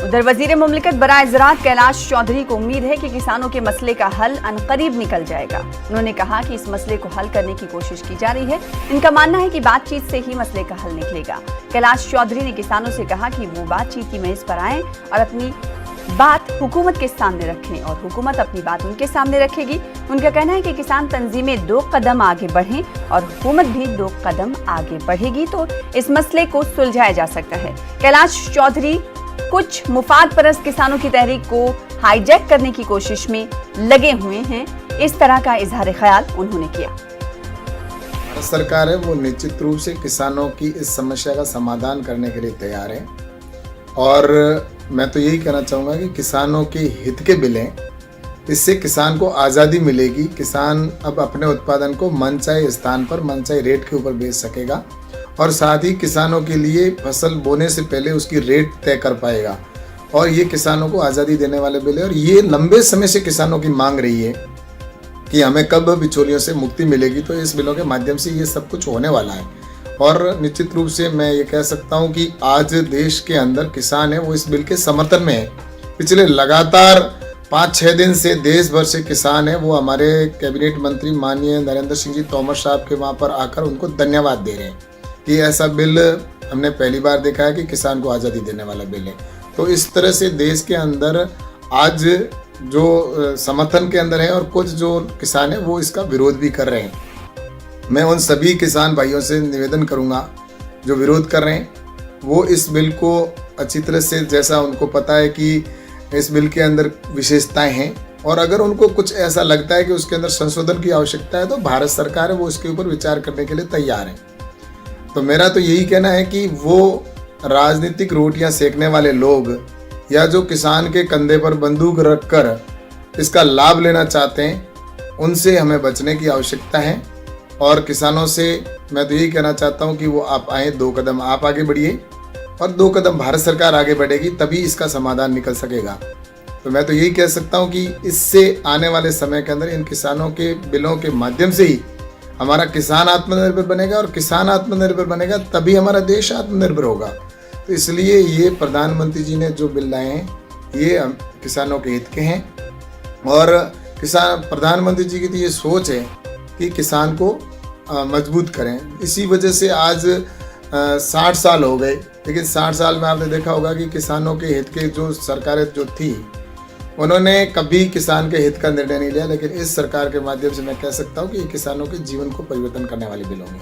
उधर वजीर मुमलिकत बराए ज़राअत कैलाश चौधरी को उम्मीद है कि किसानों के मसले का हल अनकरीब निकल जाएगा। उन्होंने कहा कि इस मसले को हल करने की कोशिश की जा रही है। इनका मानना है कि बातचीत से ही मसले का हल निकलेगा। कैलाश चौधरी ने किसानों से कहा कि वो बातचीत की मेज पर आएं और अपनी बात हुकूमत के सामने रखें और हुकूमत अपनी बात उनके सामने रखेगी। उनका कहना है कि किसान तंजीमें 2 कदम आगे बढ़ें और हुकूमत भी 2 कदम आगे बढ़ेगी तो इस मसले को सुलझाया जा सकता है। कैलाश चौधरी कुछ मुफाद परस्त किसानों की तहरीक को हाईजैक करने की कोशिश में लगे हुए हैं, इस तरह का इजहार ख्याल उन्होंने किया। भारत सरकार है वो निश्चित रूप से किसानों की इस समस्या का समाधान करने के लिए तैयार है और मैं तो यही कहना चाहूँगा कि किसानों के हित के बिल हैं। इससे किसान को आज़ादी मिलेगी। किसान अब अपने उत्पादन को मनचाहे स्थान पर मनचाहे रेट के ऊपर बेच सकेगा और साथ ही किसानों के लिए फसल बोने से पहले उसकी रेट तय कर पाएगा और ये किसानों को आज़ादी देने वाले बिल है। और ये लंबे समय से किसानों की मांग रही है कि हमें कब बिचौलियों से मुक्ति मिलेगी, तो इस बिलों के माध्यम से ये सब कुछ होने वाला है। और निश्चित रूप से मैं ये कह सकता हूँ कि आज देश के अंदर किसान है वो इस बिल के समर्थन में है। पिछले लगातार 5-6 दिन से देश भर से किसान है वो हमारे कैबिनेट मंत्री माननीय नरेंद्र सिंह जी तोमर साहब के वहाँ पर आकर उनको धन्यवाद दे रहे हैं कि ऐसा बिल हमने पहली बार देखा है कि किसान को आज़ादी देने वाला बिल है। तो इस तरह से देश के अंदर आज जो समर्थन के अंदर है और कुछ जो किसान है वो इसका विरोध भी कर रहे हैं। मैं उन सभी किसान भाइयों से निवेदन करूंगा जो विरोध कर रहे हैं वो इस बिल को अच्छी तरह से, जैसा उनको पता है कि इस बिल के अंदर विशेषताएं हैं और अगर उनको कुछ ऐसा लगता है कि उसके अंदर संशोधन की आवश्यकता है तो भारत सरकार है वो इसके ऊपर विचार करने के लिए तैयार है। तो मेरा तो यही कहना है कि वो राजनीतिक रोटियां सेकने वाले लोग या जो किसान के कंधे पर बंदूक रखकर इसका लाभ लेना चाहते हैं उनसे हमें बचने की आवश्यकता है। और किसानों से मैं तो यही कहना चाहता हूं कि वो आप आए, 2 कदम आप आगे बढ़िए और 2 कदम भारत सरकार आगे बढ़ेगी तभी इसका समाधान निकल सकेगा। तो मैं तो यही कह सकता हूं कि इससे आने वाले समय के अंदर इन किसानों के बिलों के माध्यम से ही हमारा किसान आत्मनिर्भर बनेगा और किसान आत्मनिर्भर बनेगा तभी हमारा देश आत्मनिर्भर होगा। तो इसलिए ये प्रधानमंत्री जी ने जो बिल लाए हैं ये किसानों के हित के हैं और प्रधानमंत्री जी की तो ये सोच है कि किसान को मजबूत करें। इसी वजह से आज 60 साल हो गए, लेकिन 60 साल में आपने देखा होगा कि किसानों के हित के जो सरकारें जो थी उन्होंने कभी किसान के हित का निर्णय नहीं लिया, लेकिन इस सरकार के माध्यम से मैं कह सकता हूँ कि किसानों के जीवन को परिवर्तन करने वाले बिल होंगे।